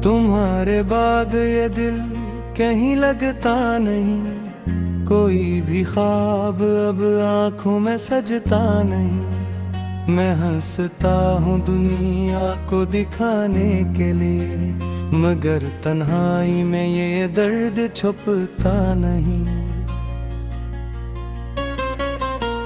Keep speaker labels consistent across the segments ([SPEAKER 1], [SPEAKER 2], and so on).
[SPEAKER 1] तुम्हारे बाद ये दिल कहीं लगता नहीं, कोई भी ख्वाब अब आंखों में सजता नहीं। मैं हंसता हूँ दुनिया को दिखाने के लिए, मगर तन्हाई में ये दर्द छुपता नहीं।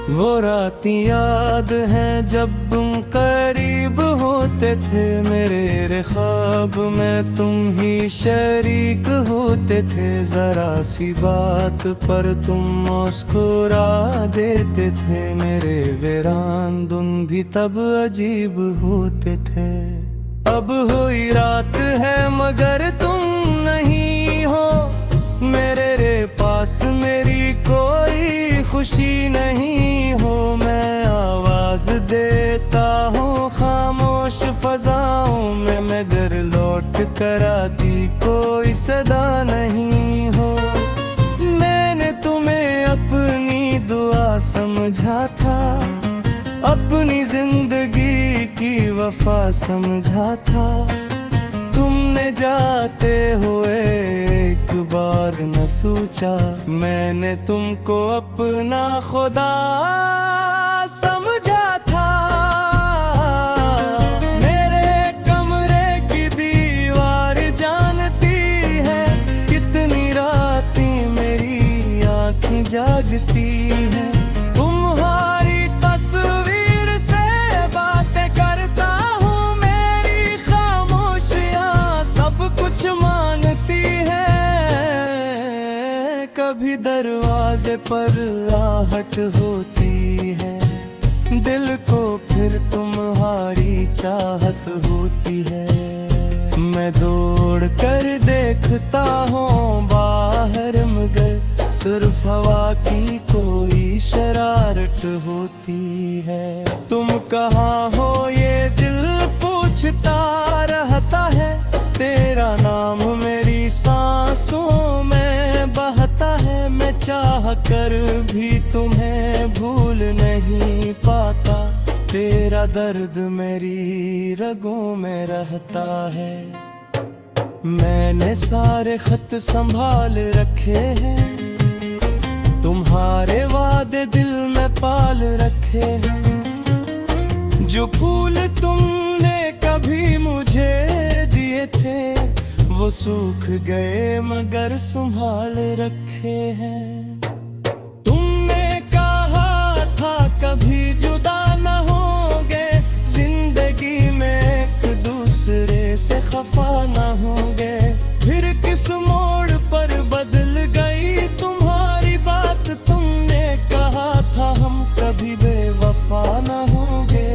[SPEAKER 1] वो रात याद है जब तुम करीब होते थे, मेरे ख्वाब में तुम ही शरीक होते थे। जरा सी बात पर तुम मुस्कुरा देते थे, मेरे वीरान दिन भी तब अजीब होते थे। अब हुई रात है मगर तुम नहीं हो मेरे पास, मेरी कोई खुशी नहीं हो। मैं आवाज देता हूँ खामोश फजाओं में, मगर लौट कर आती कोई सदा नहीं हो। मैंने तुम्हें अपनी दुआ समझा था, अपनी जिंदगी की वफा समझा था। तुमने जाते हुए एक बार न सोचा, मैंने तुमको अपना खुदा समझा था। मेरे कमरे की दीवार जानती है, कितनी रातें मेरी आँखें जागती है। तुम्हारी तस्वीर से बातें करता हूँ, मेरी खामोशियाँ सब कुछ मांगती है। कभी दरवाजे पर आहट होती है, दिल को फिर तुम्हारी चाहत होती है। मैं दौड़ कर देखता हूँ बाहर, मगर सिर्फ हवा की कोई शरारत होती है। तुम कहाँ हो ये दिल पूछता रहता है, तेरा नाम मेरी सांसों में बहता है। मैं चाह कर भी तुम्हें भूल नहीं पाता, तेरा दर्द मेरी रगों में रहता है। मैंने सारे खत संभाल रखे हैं, तुम्हारे वादे दिल में पाल रखे हैं। जो फूल तुमने कभी मुझे दिए थे, वो सूख गए मगर संभाल रखे हैं। तुमने कहा था कभी जुदा न होंगे, जिंदगी में एक दूसरे से खफा न होंगे। फिर किस मोड़ पर बदल गई तुम्हारी बात, तुमने कहा था हम कभी बेवफा न होंगे।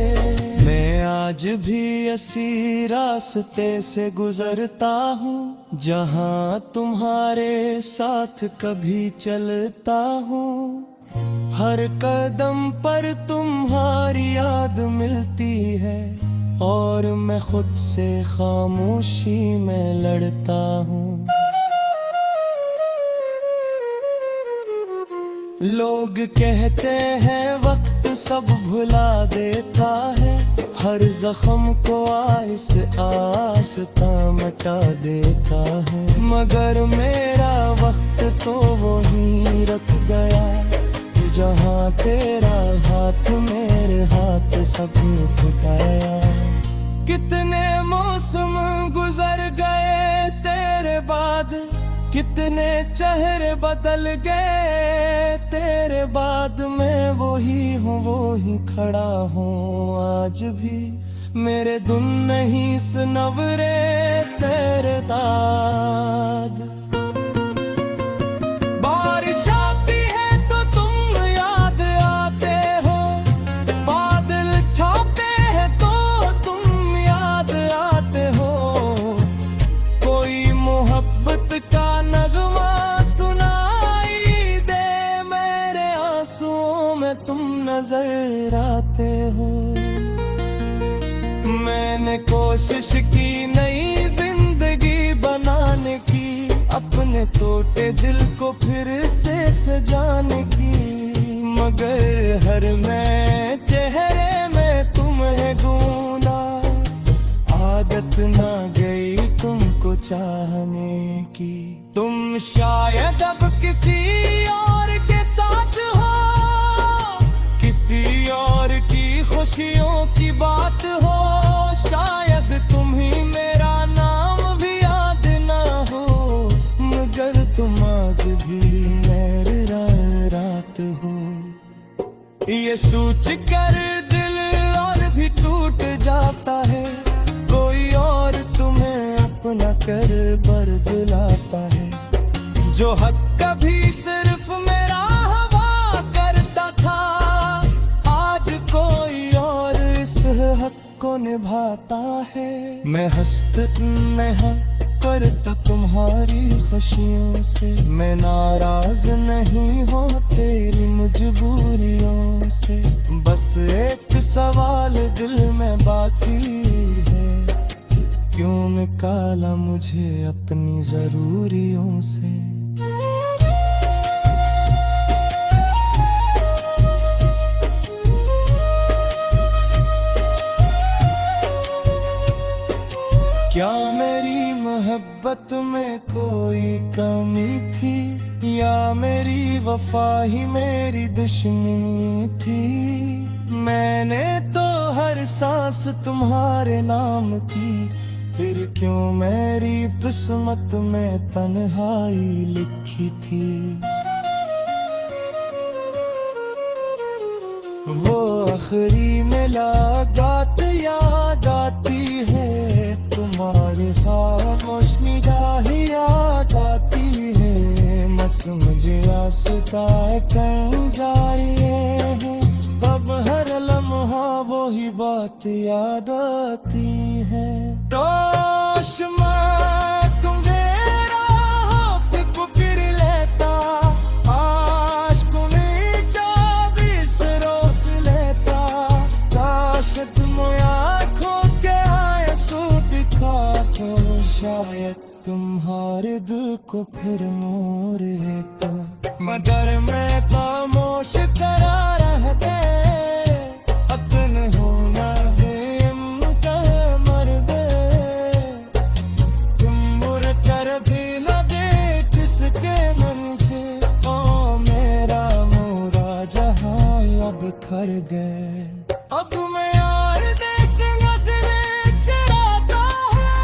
[SPEAKER 1] मैं आज भी इसी रास्ते से गुजरता हूँ, जहाँ तुम्हारे साथ कभी चलता हूँ। हर कदम पर तुम्हारी याद मिलती है, और मैं खुद से खामोशी में लड़ता हूँ। लोग कहते हैं वक्त सब भुला देता है, हर जख्म को आहिस्ते आहिस्ते मिटा देता है। मगर मेरा वक्त तो वहीं रख गया, जहाँ तेरा हाथ मेरे हाथ सब फुटाया। कितने मौसम गुजर गए तेरे बाद, कितने चेहरे बदल गए तेरे बाद। मैं वही हूँ वही खड़ा हूँ आज भी, मेरे दुन नहीं सनवरे तेरे दाद। बारिश आती है तो तुम याद आते हो, बादल छाते हैं तो तुम याद आते हो। कोई मोहब्बत का नगमा सुनाई दे, मेरे आंसुओं में तुम नजर आते हो। मैंने कोशिश की नई जिंदगी बनाने की, अपने टूटे दिल को फिर से सजाने की। मगर हर मैं चेहरे में तुम्हें ढूंढा, आदत ना गई तुमको चाहने की। तुम शायद अब किसी और के साथ हो, किसी और की खुशियों की बात हो। शायद तुम्हें मेरा नाम भी याद ना हो, मगर तुम आज भी मेरे रात हो। ये सोच कर दिल और भी टूट जाता है, कोई और तुम्हें अपना कर बरगलाता है। जो हक कभी सिर्फ मेरा हवा करता था, आज कोई और इस हक को निभाता है। मैं हंसता करता तुम्हारी खुशियों से, मैं नाराज नहीं हूँ तेरी मजबूरियों से। बस एक सवाल दिल में बाकी है, क्यों निकाला मुझे अपनी जरूरियों से। क्या मेरी मोहब्बत में कोई कमी थी, या मेरी वफा ही मेरी दुश्मनी थी। मैंने तो हर सांस तुम्हारे नाम की, फिर क्यों मेरी किस्मत में तन्हाई लिखी थी। वो आखिरी मुलाकात याद आती है, तुम्हारी खामोश निगाहें याद आती है। बस मुझे आसुदाए कहीं जाए, अब हर लम्हा वो ही बात याद आती है। दोश्मा तुम मेरा हो फिर लेता, आश्क में चाबीस रोक लेता। काश तुम आँखों के आंसू दिखा तो शायद तुम्हारे दिल को फिर मोड़ लेता। मगर मैं खामोश करा रहते, अपने होना है उनका मर्द। तुम मुड़ कर भी न किसके मुझे, ओ मेरा मोरा जहां अब खर गए। अब मैं यार देश नजरे चराता है,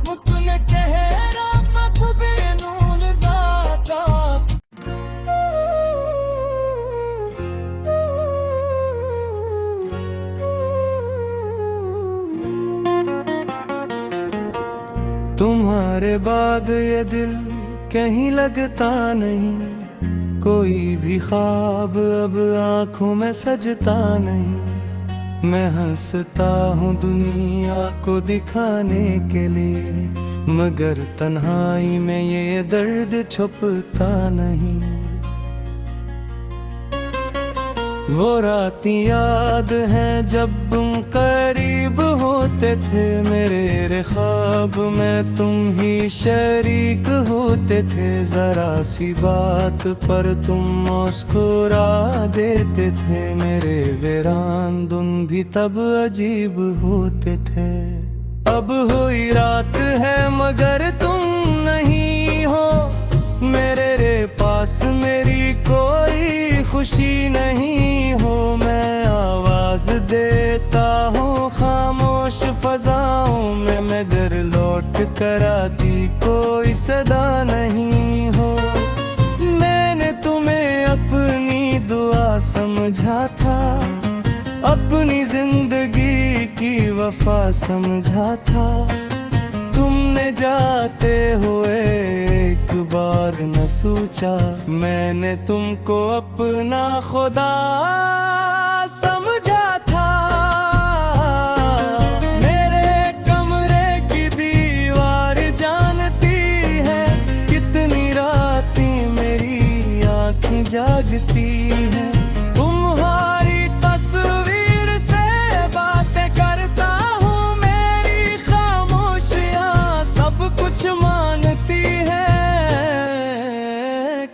[SPEAKER 1] मुझने कहरा मत बेनून गाता। तुम्हारे बाद ये दिल कहीं लगता नहीं, कोई भी ख्वाब अब आँखों में सजता नहीं। मैं हंसता हूँ दुनिया को दिखाने के लिए, मगर तन्हाई में ये दर्द छुपता नहीं। वो रात याद है जब तुम करीब होते थे, मेरे ख्वाब में तुम ही शरीक होते थे। जरा सी बात पर तुम मुस्कुरा देते थे, मेरे वीरान दिन भी तब अजीब होते थे। अब हुई रात है मगर तुम नहीं हो, मेरे पास मेरी कोई खुशी नहीं हो। मैं आवाज देता हूँ खामोश फजाओं में, मगर लौट कर आती कोई सदा नहीं हो। मैंने तुम्हें अपनी दुआ समझा था, अपनी जिंदगी की वफा समझा था। तुमने जाते हुए एक बार न सोचा, मैंने तुमको अपना खुदा समझा था। मेरे कमरे की दीवार जानती है, कितनी रातें मेरी आँखें जागती हैं। तुम्हारी तस्वीर से बातें करता हूँ, मेरी खामोशियाँ सब कुछ मानती है।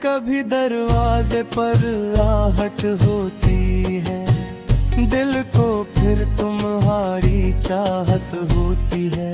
[SPEAKER 1] कभी दरवाजे पर आहट होती है, दिल को फिर तुम्हारी चाहत होती है।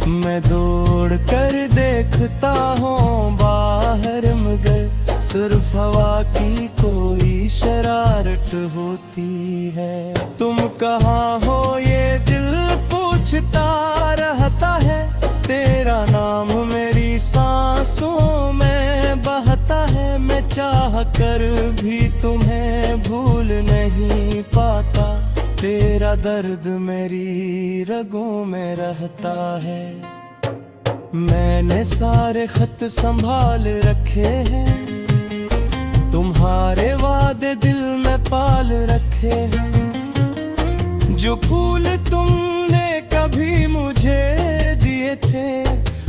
[SPEAKER 1] मैं दौड़ कर देखता हूँ बाहर, मगर सिर्फ हवा की कोई शरारत होती है। तुम कहाँ हो ये दिल पूछता रहता है, तेरा नाम मेरी सांसों में बहता है। मैं चाह कर भी तुम्हें भूल नहीं पाता, तेरा दर्द मेरी रगों में रहता है। मैंने सारे खत संभाल रखे हैं, तुम्हारे वादे दिल में पाल रखे हैं। जो फूल तुमने कभी मुझे दिए थे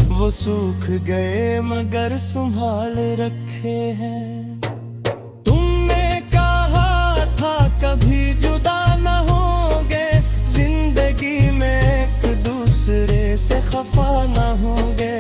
[SPEAKER 1] वो सूख गए मगर संभाल रखे हैं। तुमने कहा था कभी जुदा न होंगे, जिंदगी में एक दूसरे से खफा न होंगे।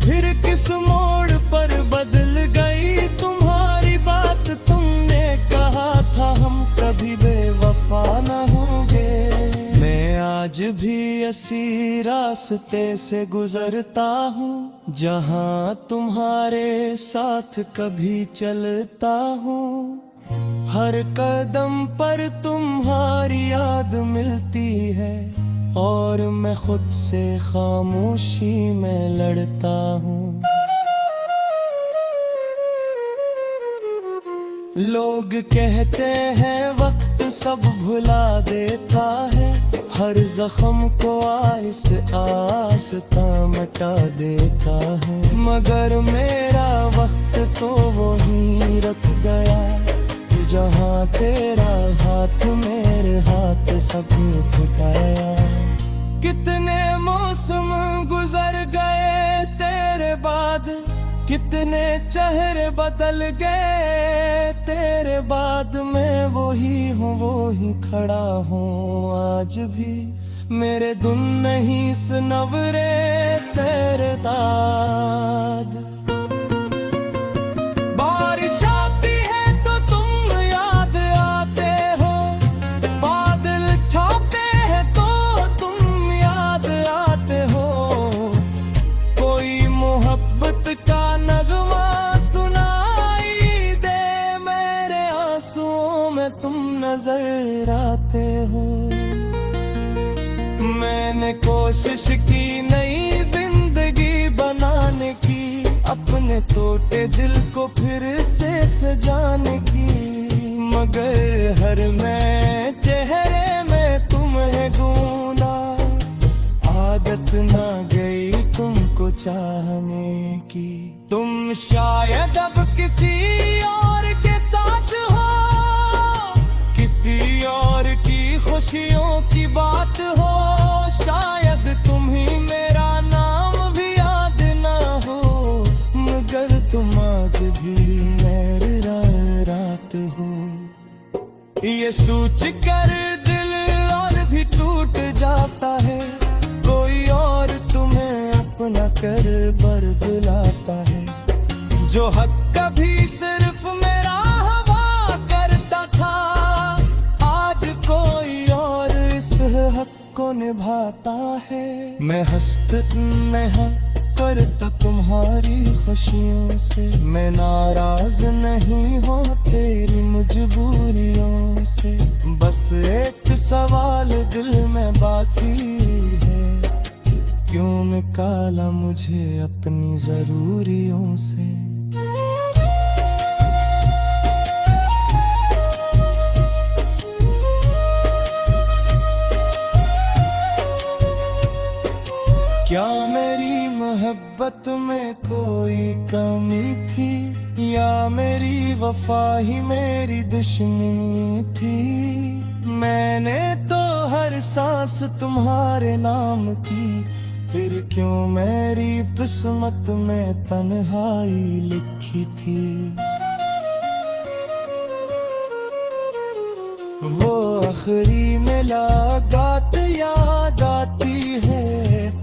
[SPEAKER 1] फिर किस मोड़ पर बदल गई तुम्हारी बात, तुमने कहा था हम कभी बेवफा न होंगे। मैं आज भी इसी रास्ते से गुजरता हूँ, जहाँ तुम्हारे साथ कभी चलता हूँ। हर कदम पर तुम्हारी याद मिलती है, और मैं खुद से खामोशी में लड़ता हूँ। लोग कहते हैं वक्त सब भुला देता है, हर जख्म को आहिस्ते आहिस्ते मिटा देता है। मगर मेरा वक्त तो वहीं रख गया, जहाँ तेरा हाथ मेरे हाथ सब फुटाया। कितने मौसम गुजर गए तेरे बाद, कितने चेहरे बदल गए तेरे बाद। मैं वही हूँ, वही खड़ा हूँ आज भी, मेरे धुन नहीं सनवरे तेरे दाद। बारिश आती है तो तुम याद आते हो, बादल छाते हैं तो तुम याद आते हो। कोई मोहब्बत का नगमा सुनाई दे, मेरे आंसुओं में तुम नजर आते हो। मैंने कोशिश की नई जिंदगी बनाने की, अपने टूटे दिल को फिर से सजाने की। मगर हर मैं चेहरे में तुम्हें ढूंढा, आदत ना गई तुमको चाहने की। तुम शायद अब किसी और के साथ हो, किसी और की खुशियों की बात हो। शायद तुम ही मेरा नाम भी याद ना हो, मगर तुम आज भी मेरी रात हो। ये सोच कर दिल और भी टूट जाता है, कोई और तुम्हें अपना कर बर बुलाता है। जो हक कभी सिर्फ मेरा हवा करता था, आज कोई और इस हक को निभाता है। मैं हंसता करता तुम्हारी खुशियों से, मैं नाराज नहीं हूँ तेरी मजबूरियों से। बस एक सवाल दिल में बाकी है, क्यों निकाला मुझे अपनी जरूरियों से। क्या मेरी मोहब्बत में कोई कमी थी, या मेरी वफा ही मेरी दुश्मनी थी। मैंने तो हर सांस तुम्हारे नाम की, फिर क्यों मेरी किस्मत में तन्हाई लिखी थी। वो आखिरी मुलाकात याद आती है,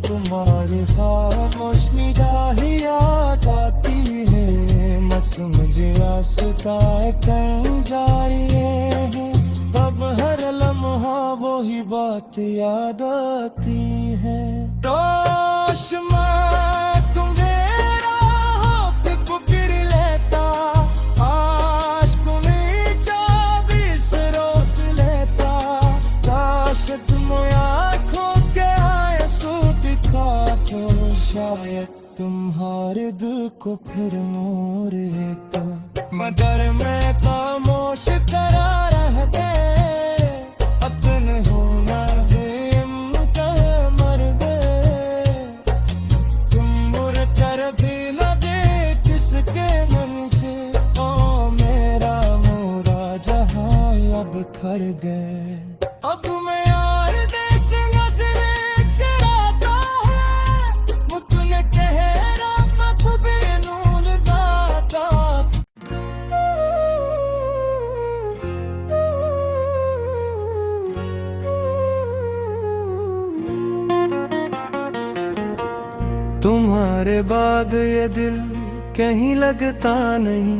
[SPEAKER 1] तुम्हारी खामोश निगाहें याद आती है। बस मुझे रास्ता कहीं जाए, अब हर लम्हा वो ही बात याद आती है। दोष मैं तुम्हेरा होप को गिर लेता, आश्क में चाबीस रोक लेता। काश तुम आँखों के आंसू दिखा तो शायद तुम्हारे दिल को फिर मोड़ लेता। मगर मैं खामोश करा रहते, अतन होना मर गए। तुम मुड़ कर भी न दे किसके मन से, ओ मेरा मोरा जहां अब खर गए। अब मैं यार देश नजरे चराता है, मुतन कहरा मत बेनूल गाता। तुम्हारे बाद ये दिल कहीं लगता नहीं,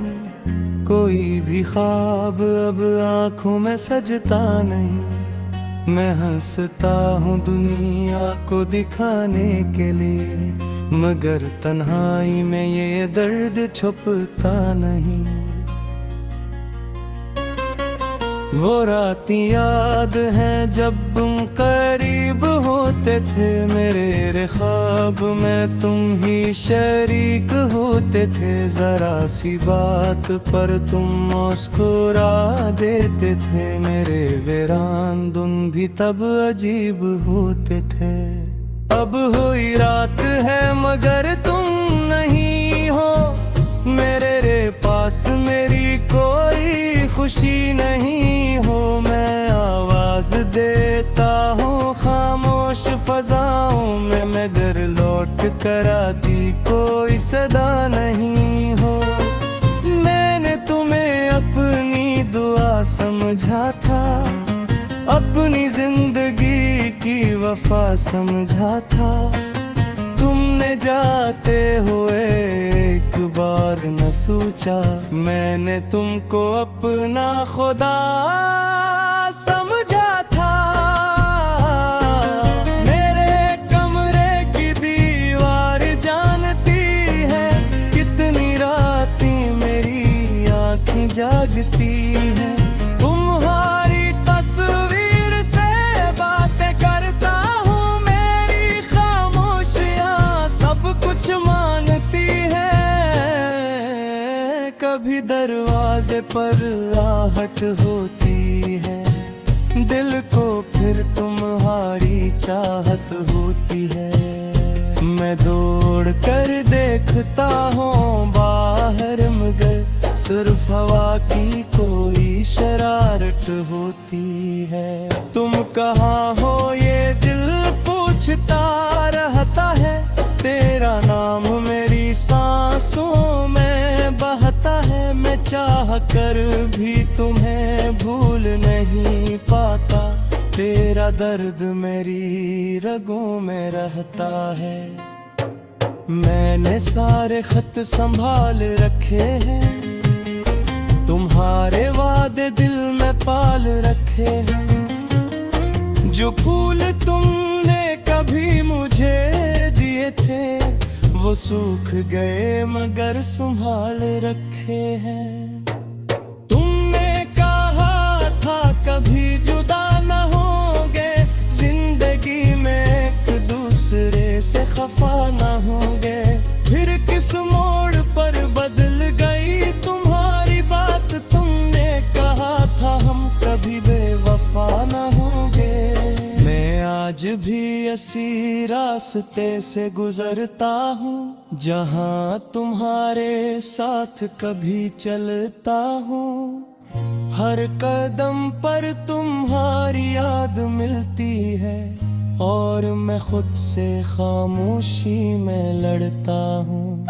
[SPEAKER 1] कोई भी ख्वाब अब आँखों में सजता नहीं। मैं हंसता हूँ दुनिया को दिखाने के लिए, मगर तन्हाई में ये दर्द छुपता नहीं। वो रातें याद हैं जब तुम करीब होते थे मेरे ख्वाब में, तुम ही शरीक होते थे। जरा सी बात पर तुम मुस्कुरा देते थे, मेरे वीरान दिन भी तब अजीब होते थे। अब हुई रात है मगर तुम नहीं हो मेरे पास, मेरी कोई खुशी नहीं हो। मैं आवाज देता हूँ खामोश फजाओं में, मगर लौट कर आती कोई सदा नहीं हो। मैंने तुम्हें अपनी दुआ समझा था, अपनी जिंदगी की वफा समझा था। तुमने जाते हुए एक बार न सोचा, मैंने तुमको अपना खुदा समझा था। मेरे कमरे की दीवार जानती है, कितनी रातें मेरी आँखें जागती हैं। तुम्हारी तस्वीर से बातें करता हूँ, मेरी खामोशियाँ सब कुछ मानती है। कभी दरवाजे पर आहट होती है, दिल को फिर तुम्हारी चाहत होती है। मैं दौड़ कर देखता हूँ बाहर, मगर सिर्फ हवा की कोई शरारत होती है। तुम कहाँ हो ये दिल पूछता रहता है, तेरा नाम मेरी सांसों में बहता है। मैं चाह कर भी तुम्हें भूल नहीं पाता, तेरा दर्द मेरी रगों में रहता है। मैंने सारे खत संभाल रखे हैं, तुम्हारे वादे दिल में पाल रखे हैं। जो फूल तुमने कभी मुझे दिए थे, वो सूख गए मगर संभाल रखे हैं। तुमने कहा था कभी जुदा न होंगे, जिंदगी में एक दूसरे से खफा न होंगे। फिर किस मोड़ पर बदल गई तुम्हारी बात, तुमने कहा था हम कभी बेवफा न होंगे। मैं आज भी इसी रास्ते से गुजरता हूँ, जहाँ तुम्हारे साथ कभी चलता हूँ। हर कदम पर तुम्हारी याद मिलती है, और मैं खुद से खामोशी में लड़ता हूँ।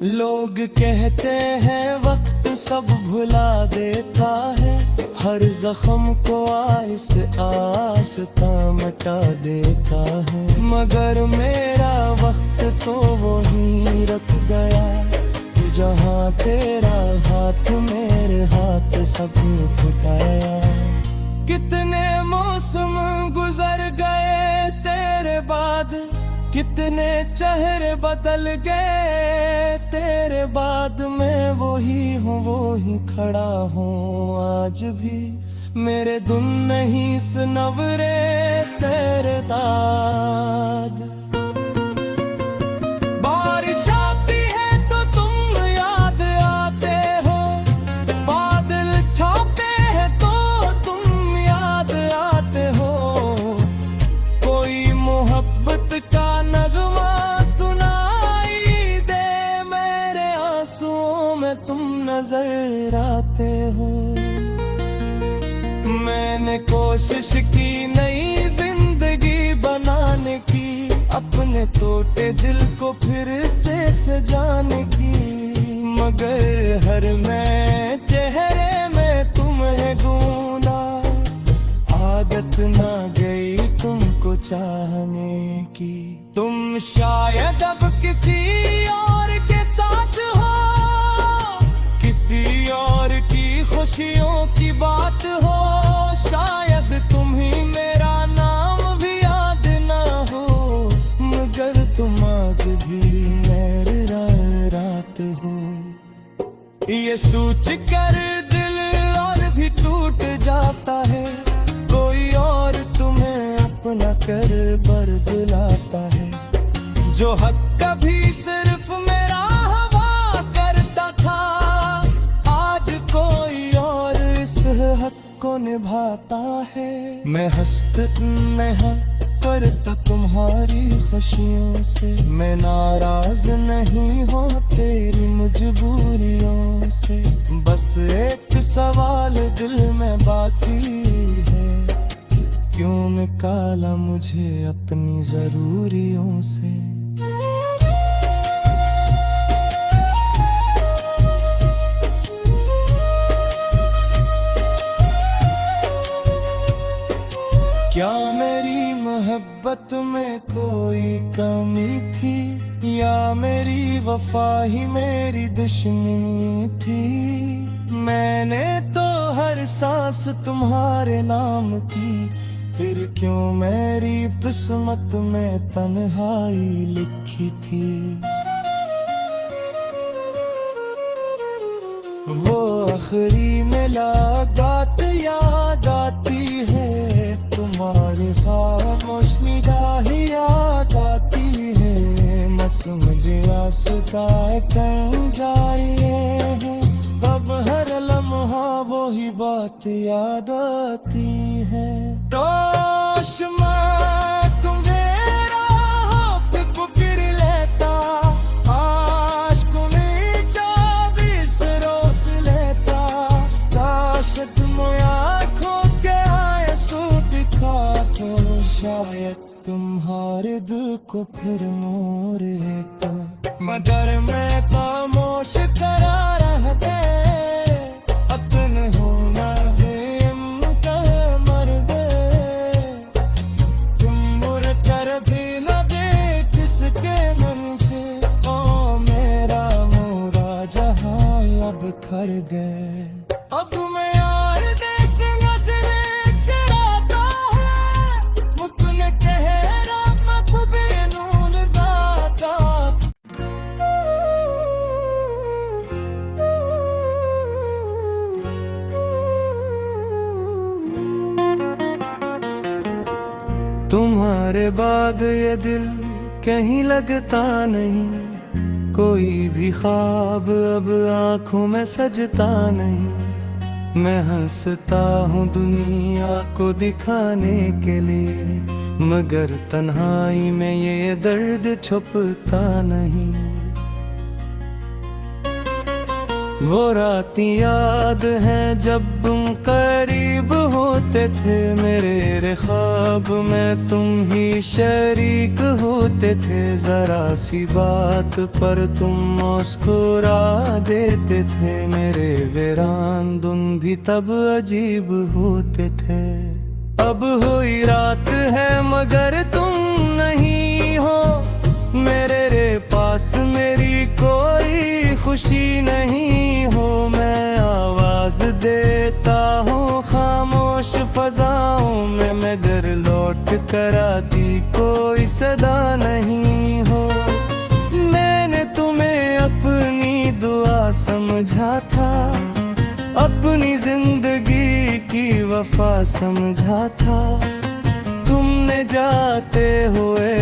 [SPEAKER 1] लोग कहते हैं वक्त सब भुला देता है, हर जख्म को आहिस्ते आहिस्ते मिटा देता है। मगर मेरा वक्त तो वहीं रख गया, जहाँ तेरा हाथ मेरे हाथ सा कभी फुटाया। कितने मौसम गुजर गए तेरे बाद, कितने चेहरे बदल गए तेरे बाद। मैं वही हूँ, वो ही खड़ा हूँ आज भी, मेरे दुन नहीं सनवरे तेरे दाद। बारिश आती है तो तुम याद आते हो, बादल छाते हैं तो तुम याद आते हो। कोई मोहब्बत का नगमा सुनाई दे, मेरे आंसुओं में तुम नजर आते हो। मैंने कोशिश की नई जिंदगी बनाने की, अपने टूटे दिल को फिर से सजाने की, मगर हर मैं चेहरे में तुम्हें ढूंढा। आदत ना गई तुमको चाहने की, तुम शायद अब किसी और के साथ हो, किसी और की खुशियों की बात हो। शायद तुम ही मेरा नाम भी याद ना हो, मगर तुम आज भी मेरे रात हो। ये सोच कर दिल और भी टूट जाता है, कोई और तुम्हें अपना कर बर बुलाता है। जो हक कभी सिर्फ मेरा हवा करता था, आज कोई और इस हक को निभाता है। मैं हंसता नहीं करता तुम्हारी खुशियों से, मैं नाराज नहीं हो तेरी मजबूरियों से। बस एक सवाल दिल में बाकी है, क्यों निकाला मुझे अपनी जरूरियों से। क्या मेरी मोहब्बत में कोई कमी थी, या मेरी वफा ही मेरी दुश्मनी थी। मैंने तो हर सांस तुम्हारे नाम की, फिर क्यों मेरी किस्मत में तन्हाई लिखी थी। वो आखिरी मुलाकात याद आती है, तुम्हारी खामोश निगाहें याद आती है। बस मुझे आसुदाए कर जाए, अब हर लम्हा वो ही बात याद आती है। तोशमा तुम मेरा हो फिर लेता, आश्क में चाबीस रोक लेता। काश तुम आँखों के आंसू दिखा तो, शायद तुम्हारे दिल को फिर मोड़ लेता। मगर मैं खामोश करा रहते, अपने होना मर गए। तुम मुड़ कर भी न देख सके मुझे, ओ मेरा मोरा जहां अब खर गए। अब मैं यार देश नजरें चढ़ाता है, मुझने कहरा मत बेनून गाता। तुम्हारे बाद ये दिल कहीं लगता नहीं, कोई भी ख्वाब अब आँखों में सजता नहीं। मैं हंसता हूँ दुनिया को दिखाने के लिए, मगर तन्हाई में ये दर्द छुपता नहीं। वो रात याद है जब तुम करीब होते थे, मेरे ख्वाब में तुम ही शरीक होते थे। जरा सी बात पर तुम मुस्कुरा देते थे, मेरे वीरान दिन भी तब अजीब होते थे। अब हुई रात है मगर तुम नहीं हो, मेरे पास मेरी कोई खुशी नहीं हो। मैं आवाज आवाज देता हूँ खामोश फजाओं में, मगर लौट कर आती कोई सदा नहीं हो। मैंने तुम्हें अपनी दुआ समझा था, अपनी जिंदगी की वफा समझा था। तुमने जाते हुए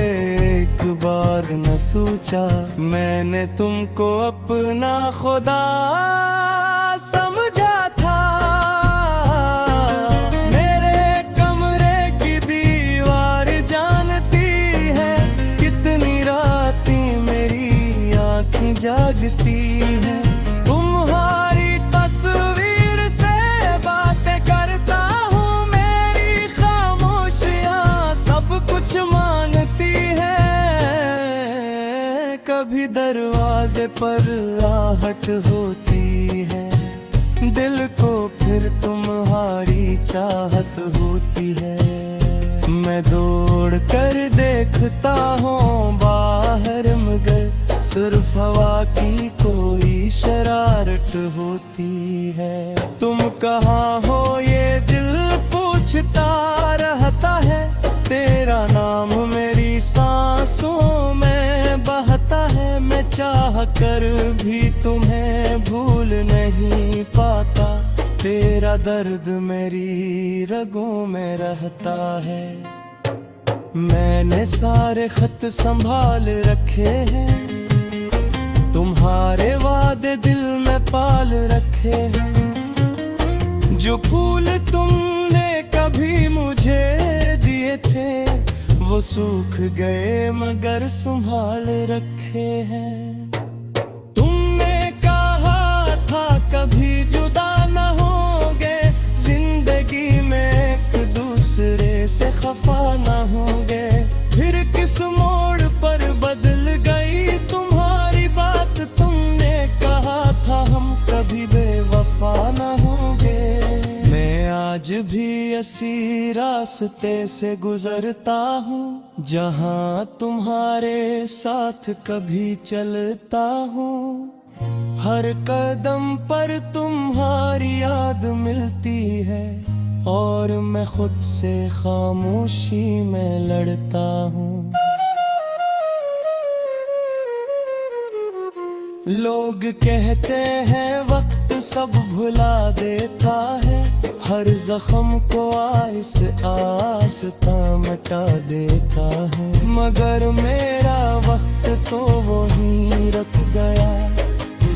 [SPEAKER 1] एक बार न सोचा, मैंने तुमको अपना खुदा समझा था। मेरे कमरे की दीवार जानती है, कितनी रातें मेरी आँखें जागती है। तुम्हारी तस्वीर से बातें करता हूँ, मेरी खामोशियाँ सब कुछ मानती है। कभी दरवाजे पर आहट होती है, दिल को फिर तुम्हारी चाहत होती है। मैं दौड़ कर देखता हूँ बाहर, मगर सिर्फ हवा की कोई शरारत होती है। तुम कहाँ हो ये दिल पूछता रहता है, तेरा नाम मेरी सांसों में बहता है। मैं चाह कर भी तुम्हें भूल नहीं पाता, तेरा दर्द मेरी रगों में रहता है। मैंने सारे खत संभाल रखे हैं, तुम्हारे वादे दिल में पाल रखे हैं। जो फूल तुमने कभी मुझे दिए थे, वो सूख गए मगर संभाल रखे हैं। तुमने कहा था कभी जुदा न होंगे, जिंदगी में एक दूसरे से खफा न होंगे। फिर किस मोड़ पर बदल गई तुम्हारी बात, तुमने कहा था हम कभी बेवफा न होंगे। मैं आज भी इसी रास्ते से गुजरता हूँ, जहाँ तुम्हारे साथ कभी चलता हूँ। हर कदम पर तुम्हारी याद मिलती है, और मैं खुद से खामोशी में लड़ता हूँ। लोग कहते हैं वक्त सब भुला देता है, हर जख्म को आहिस्ते आहिस्ते मिटा देता है। मगर मेरा वक्त तो वहीं रख गया,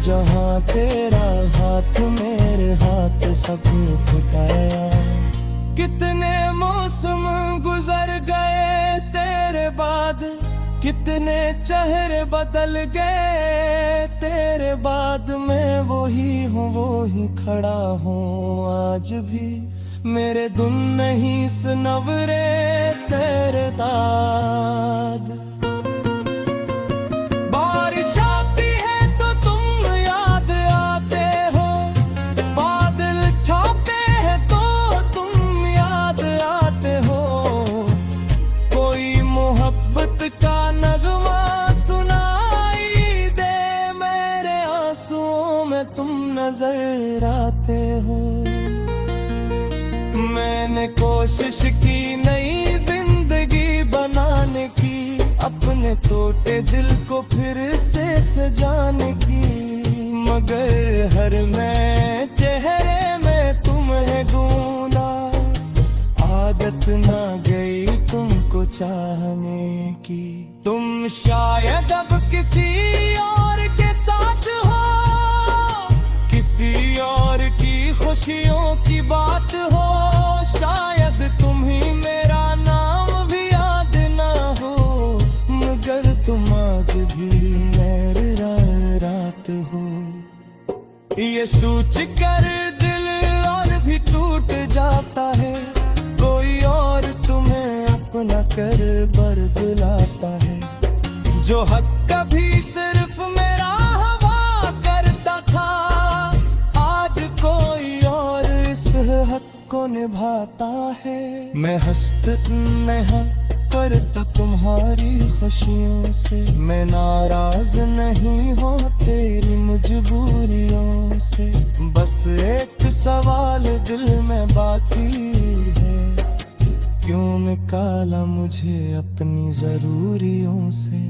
[SPEAKER 1] जहाँ तेरा हाथ मेरे हाथ सब फुटाया। कितने मौसम गुजर गए तेरे बाद, कितने चेहरे बदल गए तेरे बाद। मैं वही हूँ, वही खड़ा हूँ आज भी, मेरे दुम नहीं सनवरे तेरे दाद। बारिश आती है तो तुम याद आते हो, बादल छाते हैं तो तुम याद आते हो। कोई मोहब्बत का नगमा सुनाई दे, मेरे आंसुओं में तुम नजर आते हो। मैंने कोशिश की नई जिंदगी बनाने की, अपने टूटे दिल को फिर से सजाने की। मगर हर मैं चेहरे में तुम्हें ढूंढा, आदत ना गई तुमको चाहने की। तुम शायद अब किसी और के साथ हो, किसी और की खुशियों की बात हो। शायद तुम्ही मेरा नाम भी याद ना हो, मगर तुम आज भी मेरे रात हो। ये सोच कर दिल और भी टूट जाता है, कोई और तुम्हें अपना कर बर बुलाता है। जो हक कभी सिर्फ मेरा हवा करता था, आज कोई और इस हक को निभाता है। मैं हंसता नहीं करता तुम्हारी खुशियों से, मैं नाराज नहीं हूँ तेरी मजबूरियों से। बस एक दिल में बाकी है, क्यों निकाला मुझे अपनी जरूरियों से।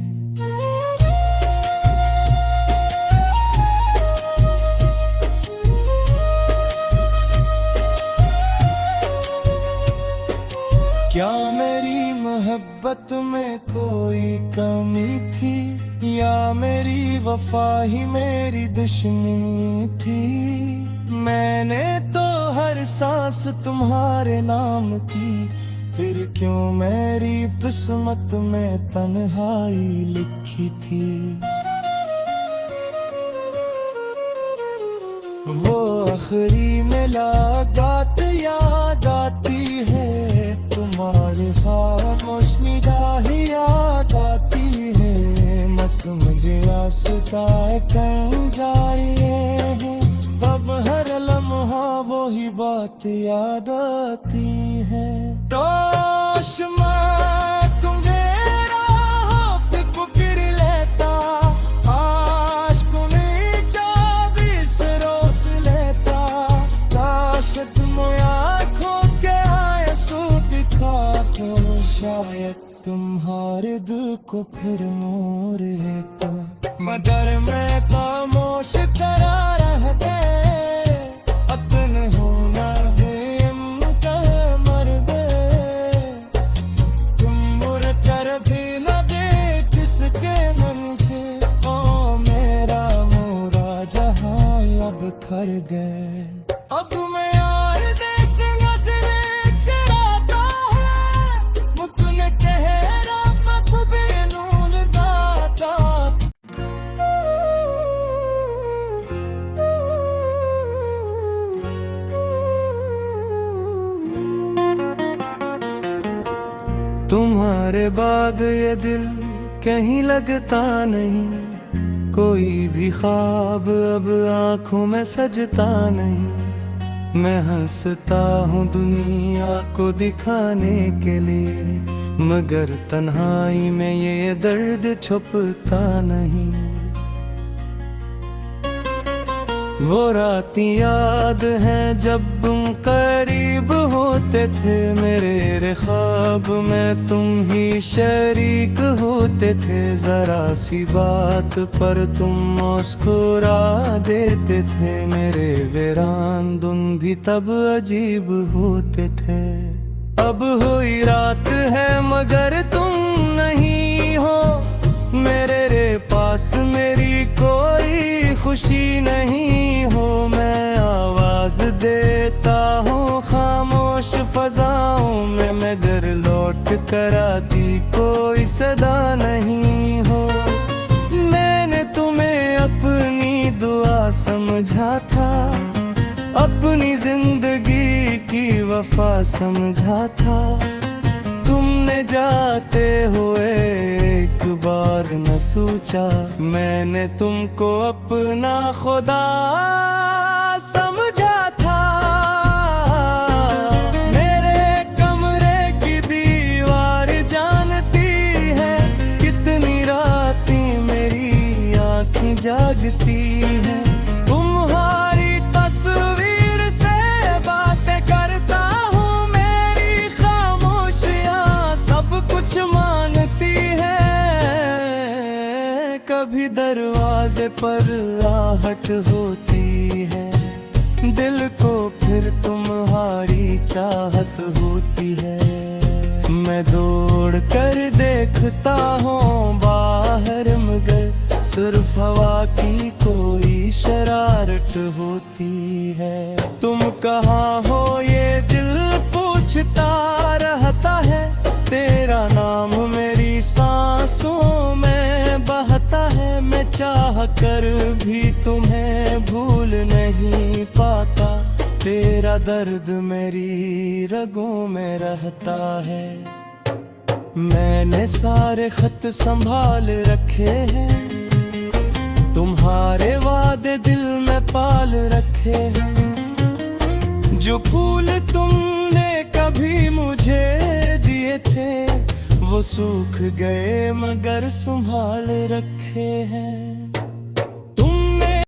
[SPEAKER 1] क्या मेरी मोहब्बत में कोई कमी थी, या मेरी वफा ही मेरी दुश्मनी थी। मैंने तो हर सांस तुम्हारे नाम की, फिर क्यों मेरी किस्मत में तन्हाई लिखी थी। वो आखिरी मुलाकात याद आती है, तुम्हारे खामोश निगाहें याद आती है। बस मुझे आसुदाए कहीं जा रही है, अब हर लम्हा वो ही बात याद आती है। दोश्मा तुम मेरा हो फिर लेता, आश्क में चाबी से रोक लेता। काश तुम आँखों के आंसू दिखा दो, शायद तुम्हारे दिल को फिर मोड़ लेता। मगर मैं खामोश करा रहते, अपने होना है उनका मर्द। तुम मुड़ कर भी न किसके मुझे, ओ मेरा मोरा जहां अब खर गए। अब मैं यार देश नजरें चराता है, मुकुन कहरा पथ बेनून गाता। तुम्हारे बाद ये दिल कहीं लगता नहीं, कोई भी ख्वाब अब आँखों में सजता नहीं। मैं हंसता हूँ दुनिया को दिखाने के लिए, मगर तन्हाई में ये दर्द छुपता नहीं। वो रात याद है जब तुम करीब होते थे, मेरे ख्वाब में तुम ही शरीक होते थे। जरा सी बात पर तुम मुस्कुरा देते थे, मेरे वीरान दिन भी तब अजीब होते थे। अब हुई रात है मगर तुम नहीं हो, मेरे पास मेरी कोई खुशी नहीं हो। मैं आवाज देता हूँ खामोश फजाओं में, मगर लौट कर आती कोई सदा नहीं हो। मैंने तुम्हें अपनी दुआ समझा था, अपनी जिंदगी की वफा समझा था। तुमने जाते हुए एक बार न सोचा, मैंने तुमको अपना खुदा समझा था। मेरे कमरे की दीवार जानती है, कितनी रातें मेरी आँखें जागती हैं। तुम्हारी तस्वीर से बातें करता हूँ, मेरी खामोशियाँ सब कुछ मानती है। कभी दरवाजे पर आहट होती है, दिल को फिर तुम्हारी चाहत होती है। मैं दौड़ कर देखता हूँ बाहर, मगर सिर्फ हवा की कोई शरारत होती है। तुम कहाँ हो ये दिल पूछता रहता है, तेरा नाम मेरी सांसों में बहता है। मैं चाह कर भी तुम्हें भूल नहीं पाता, तेरा दर्द मेरी रगों में रहता है। मैंने सारे खत संभाल रखे हैं, तुम्हारे वादे दिल में पाल रखे हैं। जो फूल तुमने कभी मुझे दिए थे, वो सूख गए मगर संभाल रखे हैं।